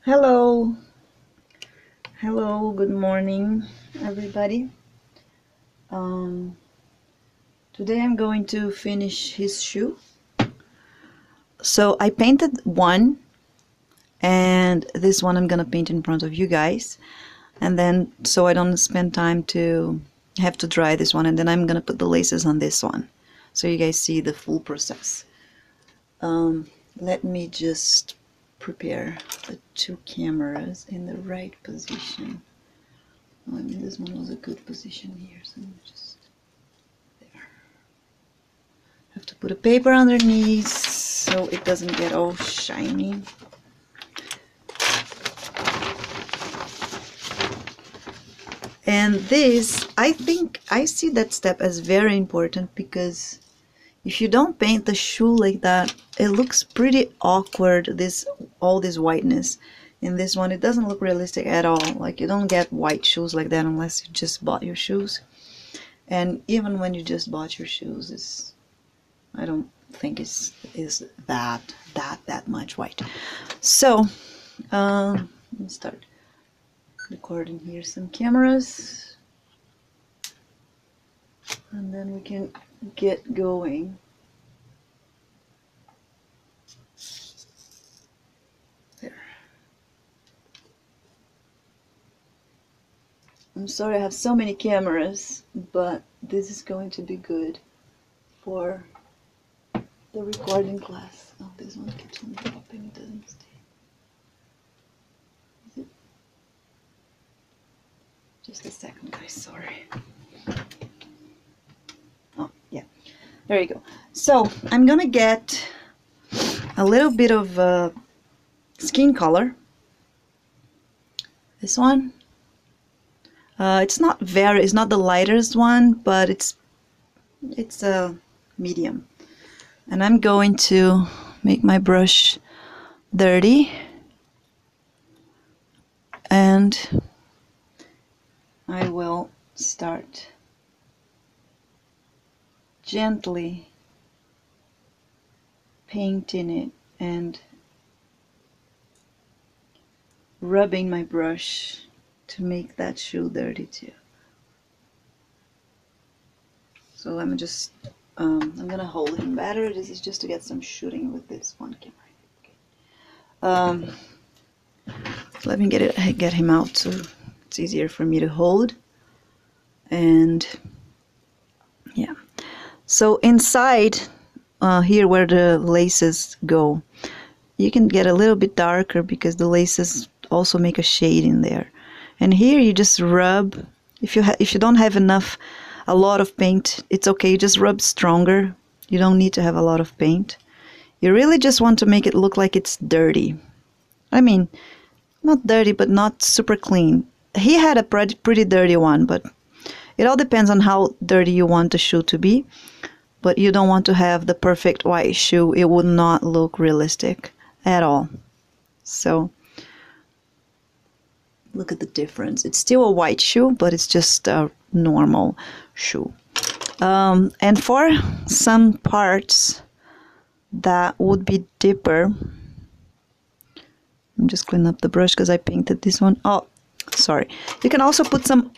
Hello, hello, good morning, everybody. Um, Today I'm going to finish his shoe. So I painted one, and this one I'm gonna paint in front of you guys, and then so I don't spend time to have to dry this one, and then I'm gonna put the laces on this one, so you guys see the full process. Let me just prepare the two cameras in the right position. I mean, this one was a good position here, so I'm just there. Have to put a paper underneath so it doesn't get all shiny. And this, I think, I see that step as very important because if you don't paint the shoe like that, it looks pretty awkward, all this whiteness. In this one, it doesn't look realistic at all. Like, you don't get white shoes like that unless you just bought your shoes. And even when you just bought your shoes, I don't think is that much white. So let's start recording here some cameras, and then we can get going. There. I'm sorry I have so many cameras, but this is going to be good for the recording class. Oh, this one keeps on dropping, it doesn't stay. Is it? Just a second, guys, sorry. Oh, yeah, there you go. So I'm gonna get a little bit of skin color. This one. It's not the lightest one, but it's a medium. And I'm going to make my brush dirty, and I will start gently painting it and rubbing my brush to make that shoe dirty too. So I'm just I'm gonna hold him better. This is just to get some shooting with this one camera. Okay. Let me get him out so it's easier for me to hold. And yeah, so inside here where the laces go, you can get a little bit darker because the laces also make a shade in there. And here you just rub. If you don't have a lot of paint, it's okay. You just rub stronger. You don't need to have a lot of paint. You really just want to make it look like it's dirty. I mean, not dirty, but not super clean. He had a pretty dirty one, but it all depends on how dirty you want the shoe to be. But you don't want to have the perfect white shoe. It would not look realistic at all. So look at the difference. It's still a white shoe, but it's just a normal shoe. And for some parts that would be deeper, I'm just cleaning up the brush because I painted this one. Oh, sorry. You can also put some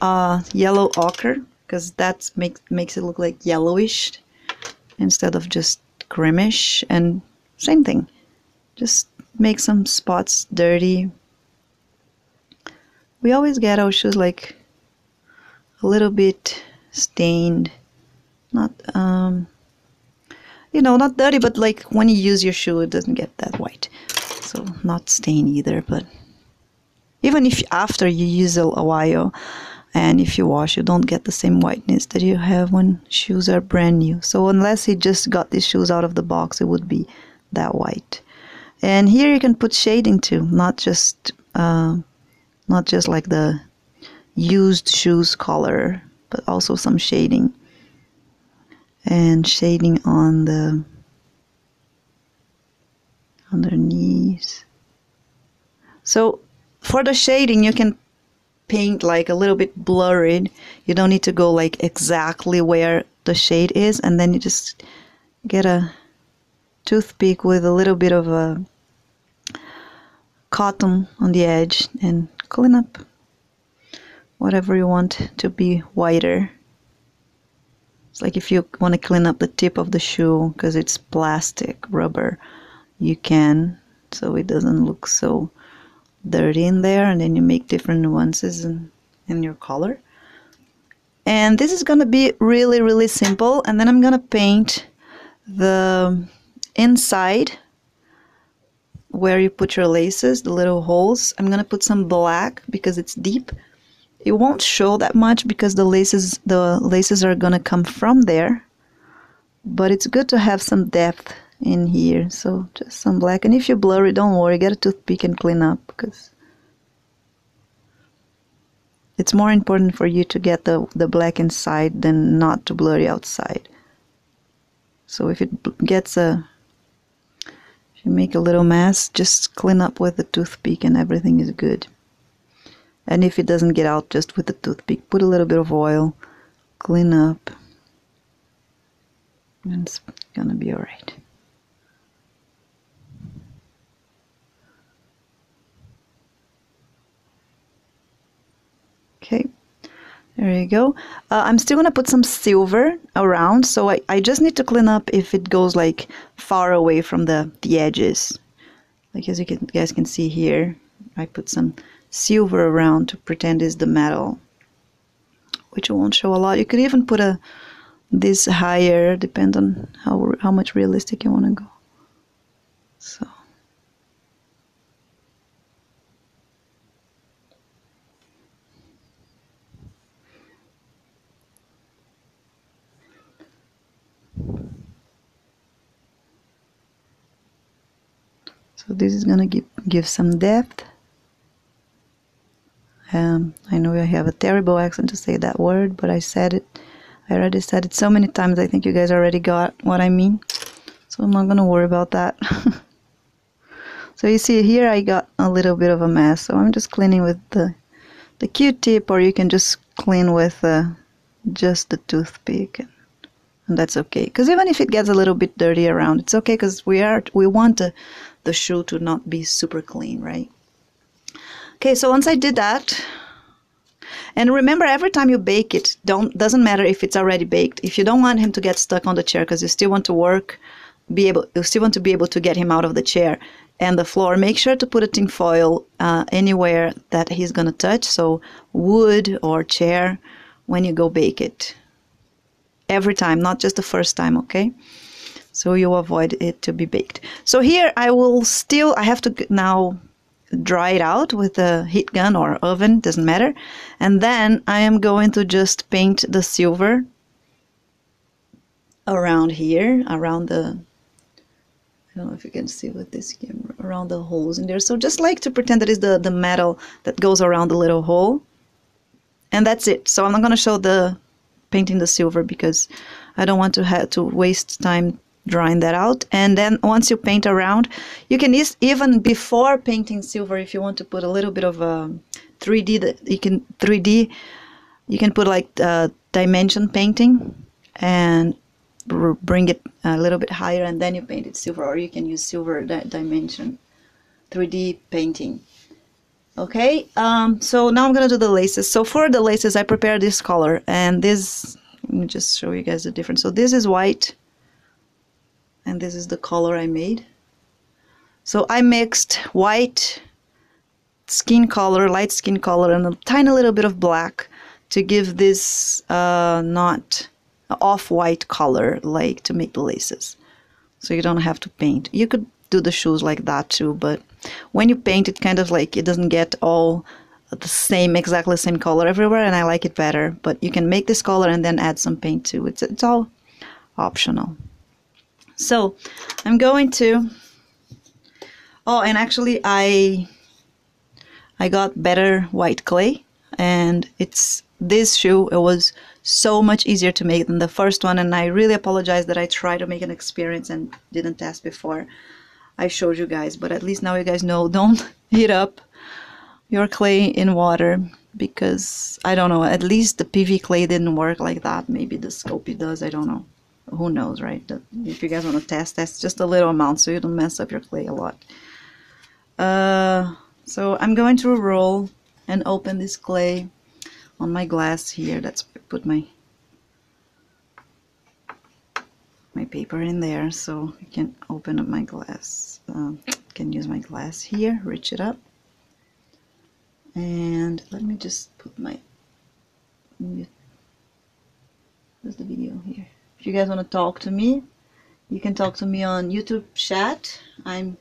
yellow ochre because that makes it look like yellowish instead of just creamish. And same thing. Just make some spots dirty. We always get our shoes like a little bit stained. Not, not dirty, but like when you use your shoe, it doesn't get that white. So not stained either, but even if after you use a while and if you wash, you don't get the same whiteness that you have when shoes are brand new. So unless he just got these shoes out of the box, it would be that white. And here you can put shading too, not just like the used shoes color, but also some shading. And shading on the underneath. So for the shading, you can paint like a little bit blurred. You don't need to go like exactly where the shade is, and then you just get a toothpick with a little bit of a cotton on the edge and clean up whatever you want to be whiter. It's like if you want to clean up the tip of the shoe because it's plastic, rubber, you can, so it doesn't look so dirty in there, and then you make different nuances in your color. And this is gonna be really, really simple, and then I'm gonna paint the inside where you put your laces, the little holes. I'm gonna put some black because it's deep. It won't show that much because the laces are gonna come from there, but it's good to have some depth in here, so just some black. And if you blur it, don't worry, get a toothpick and clean up, because it's more important for you to get the black inside than not to blurry outside. So if it gets if you make a little mess, just clean up with the toothpick and everything is good. And if it doesn't get out just with the toothpick, put a little bit of oil, clean up, and it's gonna be alright. Okay, there you go. I'm still gonna put some silver around, so I just need to clean up if it goes like far away from the edges. Like as you guys can see here, I put some silver around to pretend is the metal, which won't show a lot. You could even put this higher, depend on how much realistic you want to go. So this is gonna give some depth. I know I have a terrible accent to say that word, but I said it. I already said it so many times. I think you guys already got what I mean. So I'm not gonna worry about that. So you see here I got a little bit of a mess. So I'm just cleaning with the Q-tip, or you can just clean with just the toothpick, and that's okay. Because even if it gets a little bit dirty around, it's okay, because we want the shoe to not be super clean, right? Okay, so once I did that, and remember, every time you bake it, doesn't matter if it's already baked. If you don't want him to get stuck on the chair, because you still want to you still want to be able to get him out of the chair and the floor, make sure to put a tin foil anywhere that he's gonna touch, so wood or chair, when you go bake it. Every time, not just the first time, okay? So you avoid it to be baked. So here I have to now dry it out with a heat gun or oven, doesn't matter. And then I am going to just paint the silver around here, around the, I don't know if you can see with this camera, around the holes in there. So just like to pretend that is the metal that goes around the little hole. And that's it. So I'm not going to show the painting the silver because I don't want to have to waste time drawing that out. And then once you paint around, you can even before painting silver, if you want to put a little bit of a 3D, you can put like dimension painting and bring it a little bit higher, and then you paint it silver, or you can use silver dimension 3D painting. Okay, so now I'm gonna do the laces. So for the laces, I prepared this color, and this, let me just show you guys the difference. So this is white, and this is the color I made. So I mixed white skin color, light skin color, and a tiny little bit of black to give this not off-white color, like to make the laces. So you don't have to paint. You could do the shoes like that too, but when you paint it, kind of like it doesn't get all the same, exactly the same color everywhere, and I like it better. But you can make this color and then add some paint too. It's all optional. So I'm going to, oh, and actually I got better white clay, and this shoe, it was so much easier to make than the first one, and I really apologize that I tried to make an experience and didn't test before I showed you guys, but at least now you guys know, don't heat up your clay in water, because I don't know, at least the PV clay didn't work like that. Maybe the Sculpey does, I don't know. Who knows, right? If you guys want to test just a little amount so you don't mess up your clay a lot. So I'm going to roll and open this clay on my glass here. That's put my paper in there, so I can open up my glass. Can use my glass here, reach it up, and let me just put my. Where's the video here? If you guys want to talk to me, you can talk to me on YouTube chat. I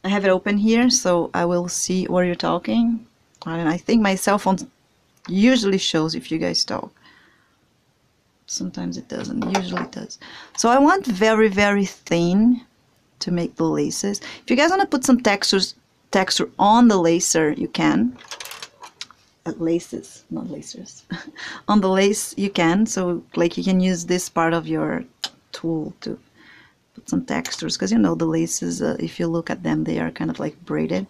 have it open here, so I will see where you're talking. And I think my cell phone usually shows if you guys talk. Sometimes it doesn't, usually it does. So I want very, very thin to make the laces. If you guys want to put some texture on the lacer, you can. Laces, not lacers. On the lace, you can. So like you can use this part of your tool to put some textures, because you know the laces, if you look at them, they are kind of like braided.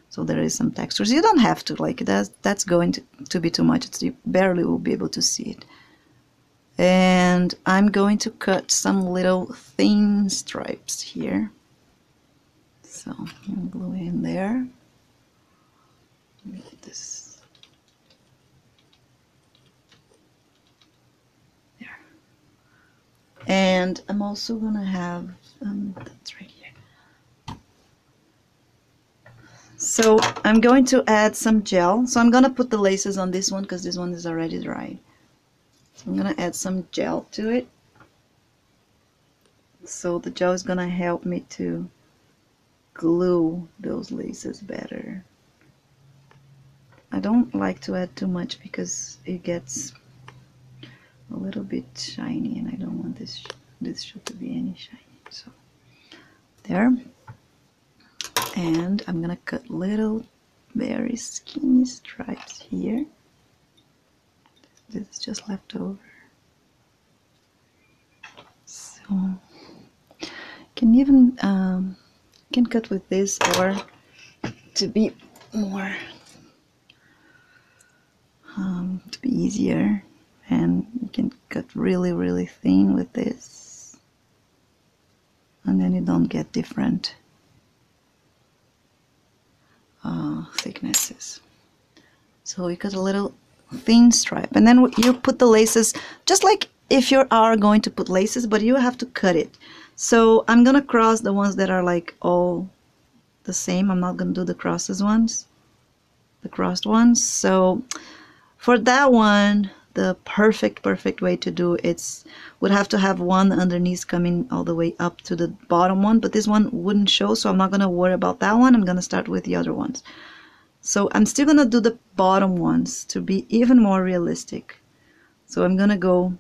So there is some textures. You don't have to, like that's going to be too much. You barely will be able to see it. And I'm going to cut some little thin stripes here. So I'm glue in there. Let me put this there. And I'm also gonna have that's right here. So I'm going to add some gel. So I'm gonna put the laces on this one because this one is already dried. So I'm gonna add some gel to it. So the gel is gonna help me to glue those laces better. I don't like to add too much because it gets a little bit shiny, and I don't want this shoe to be any shiny. So there. And I'm gonna cut little very skinny stripes here. This is just left over. So can even can cut with this, or to be more to be easier, and you can cut really, really thin with this, and then you don't get different thicknesses. So you cut a little thin stripe, and then you put the laces just like if you are going to put laces, but you have to cut it. So I'm gonna cross the ones that are like all the same. I'm not gonna do the crossed ones. So for that one, the perfect way to do it would have to have one underneath coming all the way up to the bottom one, but this one wouldn't show, so I'm not gonna worry about that one. I'm gonna start with the other ones. So I'm still gonna do the bottom ones to be even more realistic. So I'm gonna go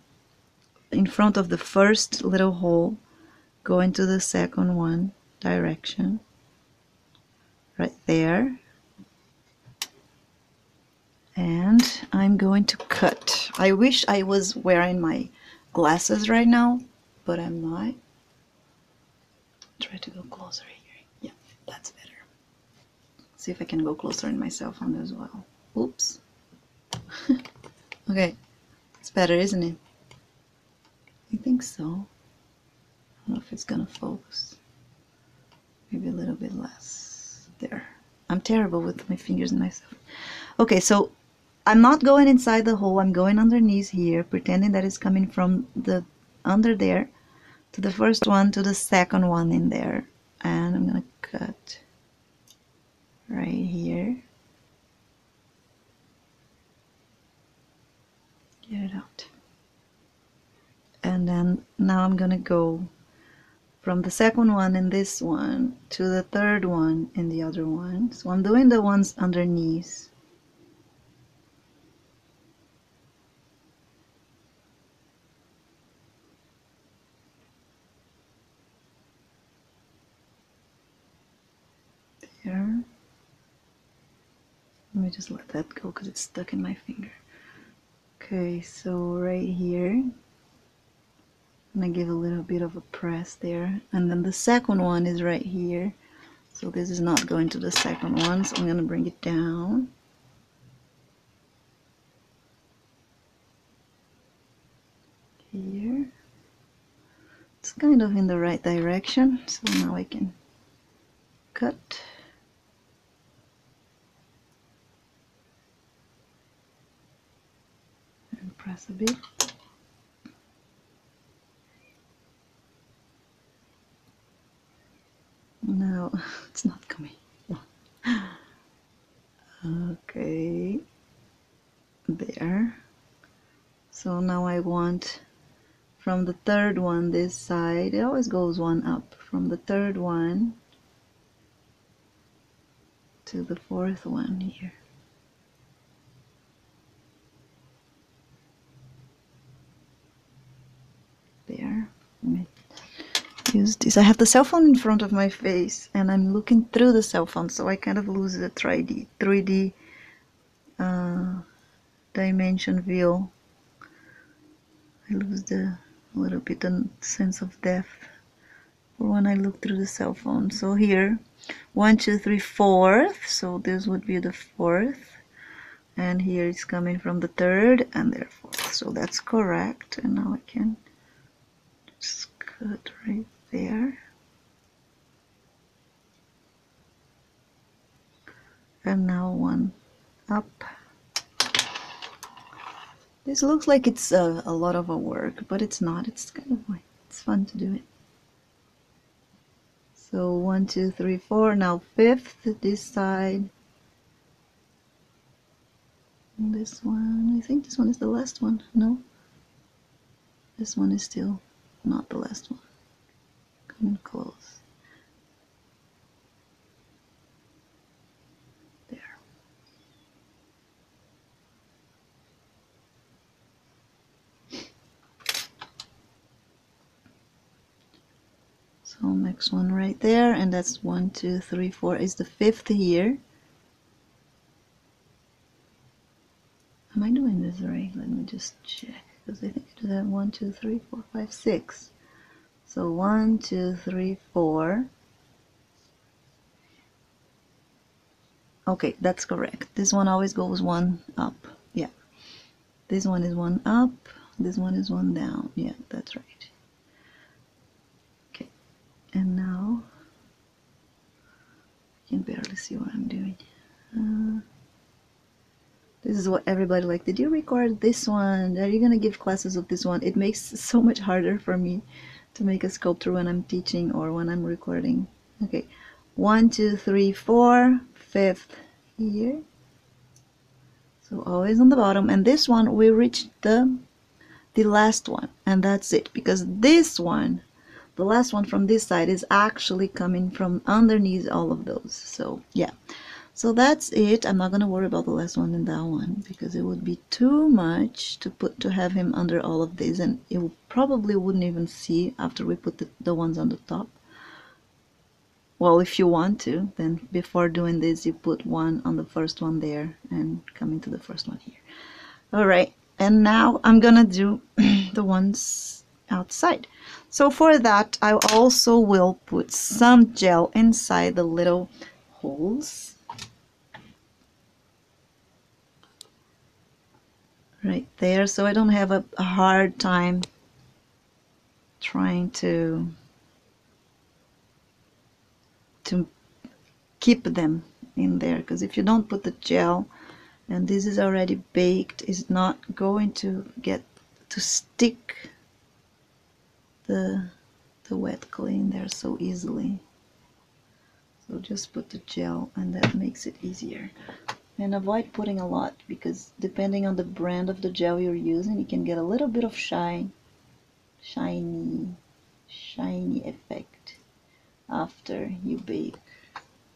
in front of the first little hole, go into the second one direction, right there. And I'm going to cut. I wish I was wearing my glasses right now, but I'm not. Try to go closer here. Yeah, that's better. See if I can go closer in my cell phone as well. Oops. Okay, it's better, isn't it? I think so. I don't know if it's gonna focus. Maybe a little bit less. There. I'm terrible with my fingers and myself. Okay, so I'm not going inside the hole. I'm going underneath here, pretending that it's coming from the under there to the first one to the second one in there. And I'm gonna cut right here. Get it out. And then now I'm gonna go from the second one in this one to the third one in the other one. So I'm doing the ones underneath. There. Let me just let that go because it's stuck in my finger. Okay, so right here, I'm gonna give a little bit of a press there, and then the second one is right here. So this is not going to the second one, so I'm gonna bring it down. Here. It's kind of in the right direction, so now I can cut. press a bit. No, it's not coming. Okay, there. So now I want from the third one this side, it always goes one up, from the third one to the fourth one here. There. Let me use this. I have the cell phone in front of my face and I'm looking through the cell phone, so I kind of lose the 3D dimension view. I lose a little bit the sense of depth for when I look through the cell phone. So here, 1, 2, 3, fourth. So this would be the fourth. And here it's coming from the third and their fourth. So that's correct. And now I can just cut right there. And now one up. This looks like it's a lot of work, but it's not. It's kind of like, it's fun to do it. So 1, 2, 3, 4. Now fifth, this side. And this one, I think this one is the last one. No, this one is still not the last one. Coming close. There. So next one right there, and that's 1, 2, 3, 4 is the fifth here. Am I doing this right? Let me just check, because I think I do that 1, 2, 3, 4, 5, 6. So 1, 2, 3, 4. Okay, that's correct. This one always goes one up. Yeah. This one is one up. This one is one down. Yeah, that's right. Okay. And now I can barely see what I'm doing. This is what everybody like. Did you record this one? Are you gonna give classes of this one? It makes it so much harder for me to make a sculpture when I'm teaching or when I'm recording. Okay, 1, 2, 3, 4, fifth here. So always on the bottom. And this one we reached the last one, and that's it, because this one, the last one from this side, is actually coming from underneath all of those. So yeah. So that's it. I'm not gonna worry about the last one and that one because it would be too much to have him under all of these, and you probably wouldn't even see after we put the ones on the top. Well, if you want to, then before doing this, you put one on the first one there and come into the first one here. All right, and now I'm gonna do the ones outside. So for that, I also will put some gel inside the little holes. Right there, so I don't have a hard time trying to keep them in there, because if you don't put the gel and this is already baked, it's not going to get to stick the wet clay in there so easily. So just put the gel and that makes it easier. And avoid putting a lot, because depending on the brand of the gel you're using, you can get a little bit of shiny effect after you bake.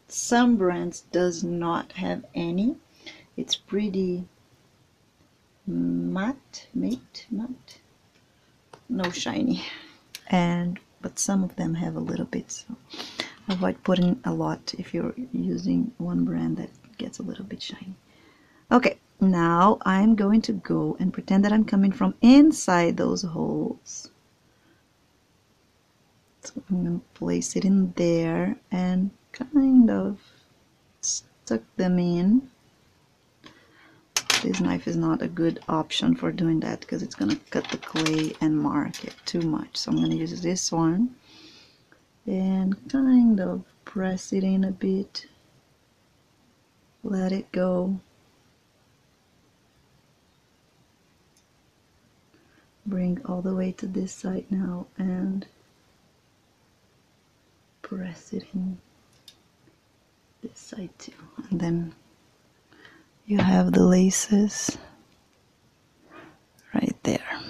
Some brands does not have any. It's pretty matte, no shiny. But some of them have a little bit, so avoid putting a lot if you're using one brand that gets a little bit shiny. Okay, now I'm going to go and pretend that I'm coming from inside those holes. So I'm going to place it in there and kind of stuck them in. This knife is not a good option for doing that because it's going to cut the clay and mark it too much. So I'm going to use this one and kind of press it in a bit. Let it go. bring all the way to this side now and press it in this side too, and then you have the laces right there.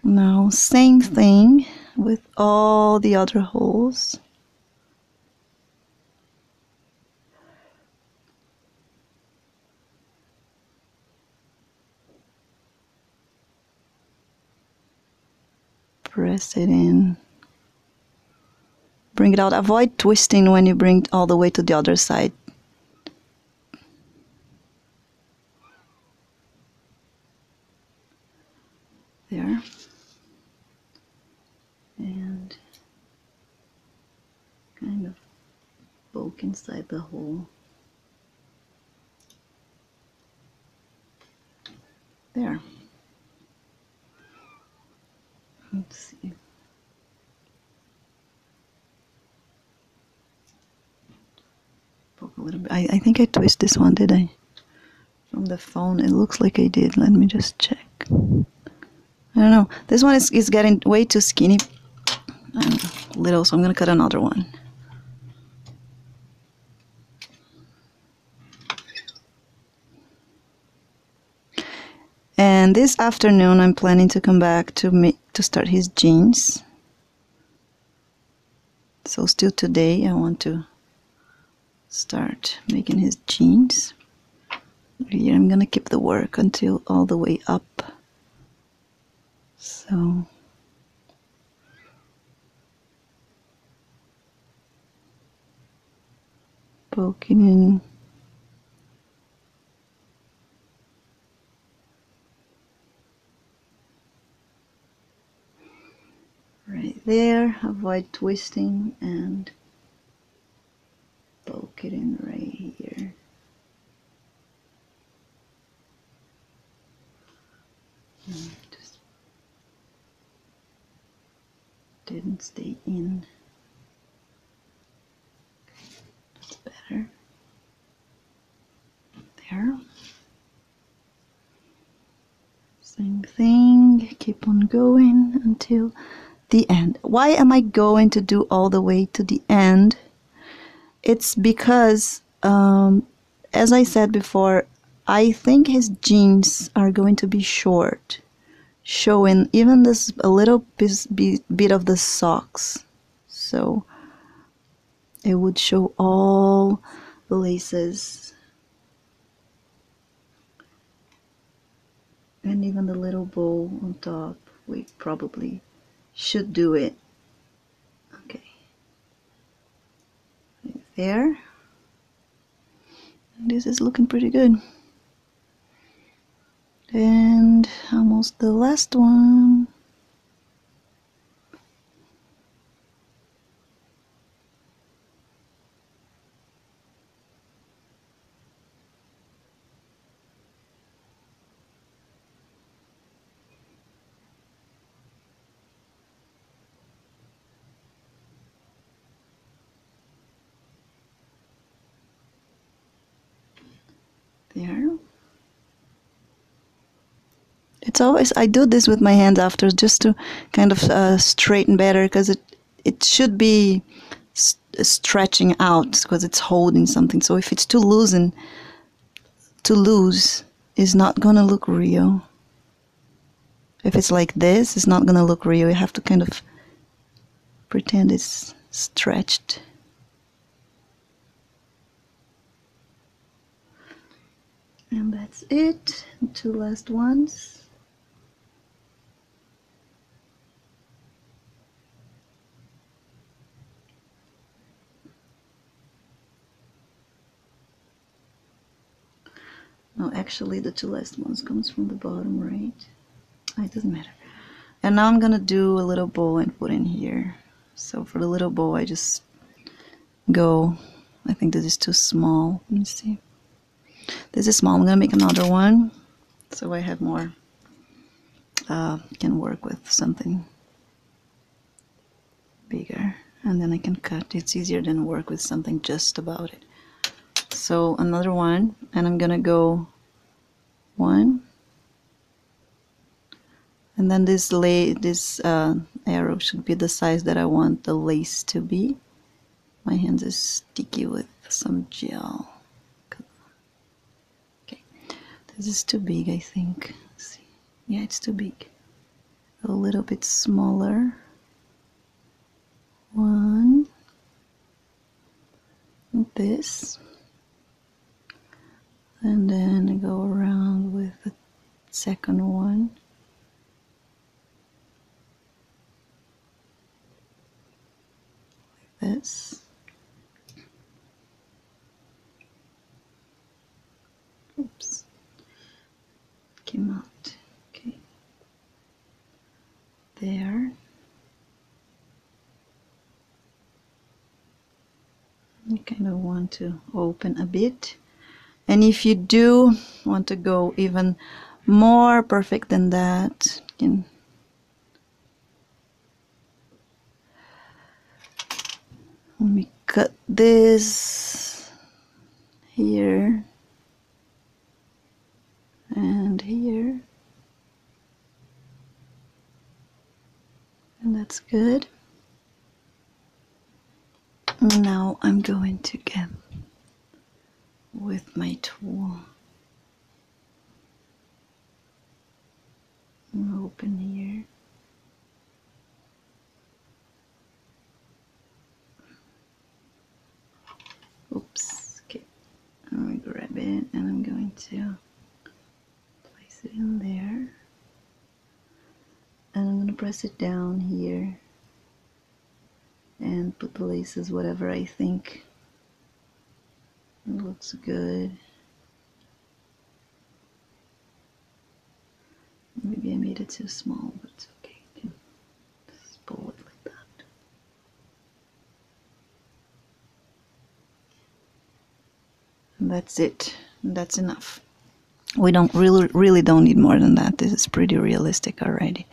Now same thing with all the other holes. Press it in. Bring it out. Avoid twisting when you bring it all the way to the other side. There. And kind of poke inside the hole. There. Let's see. Poke a little bit. I think I twisted this one, did I? From the phone, it looks like I did. Let me just check. I don't know. This one is getting way too skinny. Little, so I'm gonna cut another one. And this afternoon, I'm planning to come back to start his jeans. So still today, I want to start making his jeans. Here, I'm gonna keep the work until all the way up. So poking in. Right there, avoid twisting and poke it in right here. Just didn't stay in. That's better. There. Same thing, keep on going until the end. Why am I going to do all the way to the end? It's because, as I said before, I think his jeans are going to be short, showing even this a little bit of the socks. So it would show all the laces and even the little bow on top. We probably should do it. Okay. Right there. This is looking pretty good. And almost the last one. There. It's always, I do this with my hands after just to kind of straighten better, because it should be stretching out because it's holding something. So if it's too loose, it's not gonna look real. If it's like this, it's not gonna look real. You have to kind of pretend it's stretched. And that's it. The two last ones. No, actually the two last ones comes from the bottom, right? It doesn't matter. And now I'm gonna do a little bow and put in here. So for the little bow, I just go, I think this is too small. Let me see. This is small. I'm gonna make another one so I have more, can work with something bigger, and then I can cut. It's easier than work with something just about it. So another one, and I'm gonna go 1, And then this arrow should be the size that I want the lace to be. My hands is sticky with some gel. Okay, this is too big, I think. Let's see. Yeah, it's too big. A little bit smaller. One. Like this. And then I go around with the second one. Like this. Oops. Came out. Okay. There. You kind of want to open a bit. And if you do want to go even more perfect than that, you can let me cut this here and here, and that's good. Now I'm going to get with my tool. Open here. Oops. Okay. I'm going to grab it and I'm going to place it in there. And I'm going to press it down here and put the laces whatever I think it looks good. Maybe I made it too small, but it's okay. You can just pull it like that. And that's it. And that's enough. We don't really don't need more than that. This is pretty realistic already.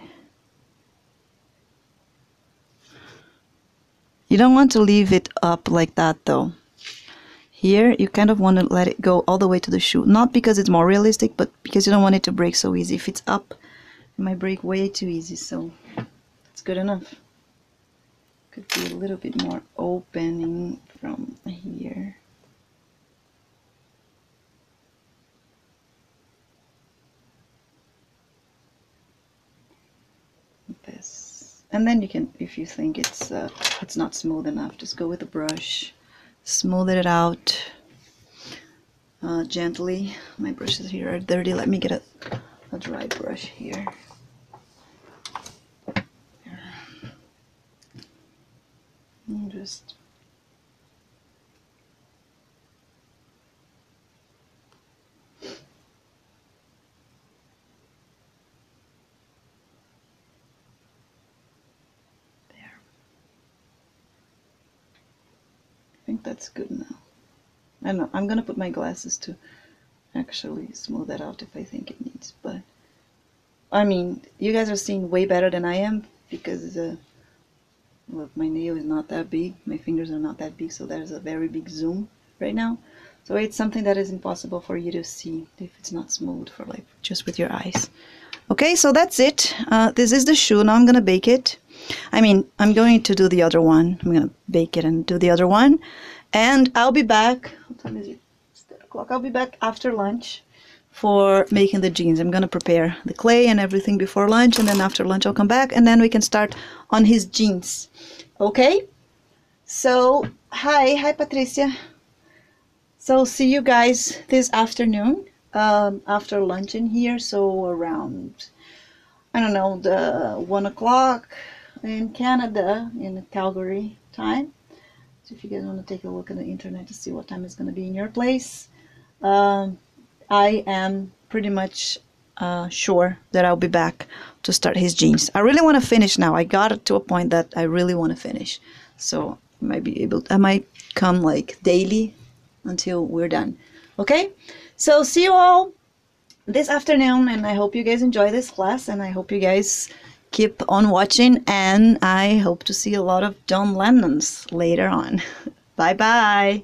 You don't want to leave it up like that though. Here you kind of want to let it go all the way to the shoe. Not because it's more realistic, but because you don't want it to break so easy. If it's up, it might break way too easy, so it's good enough. Could be a little bit more opening from here. This. And then you can, if you think it's not smooth enough, just go with a brush, smooth it out gently. My brushes here are dirty. Let me get a dry brush here. And just I think that's good now. I don't know, I'm gonna put my glasses to actually smooth that out if I think it needs, but I mean, you guys are seeing way better than I am because look, my nail is not that big, my fingers are not that big, so there's a very big zoom right now. So it's something that is impossible for you to see if it's not smooth for like just with your eyes. Okay, so that's it. This is the shoe. Now I'm gonna bake it. I mean, I'm going to do the other one. I'm gonna bake it and do the other one. And I'll be back. What time is it? It's 10 o'clock. I'll be back after lunch for making the jeans. I'm gonna prepare the clay and everything before lunch, and then after lunch I'll come back and then we can start on his jeans. Okay? So, hi Patricia. So see you guys this afternoon after lunch in here. So around, I don't know, the 1 o'clock in Canada, in Calgary time. So if you guys want to take a look at the internet to see what time it's going to be in your place, I am pretty much sure that I'll be back to start his jeans. I really want to finish now. I got it to a point that I really want to finish. So I might come like daily until we're done. Okay, so see you all this afternoon, and I hope you guys enjoy this class, and I hope you guys keep on watching, and I hope to see a lot of John Lennons later on. Bye bye.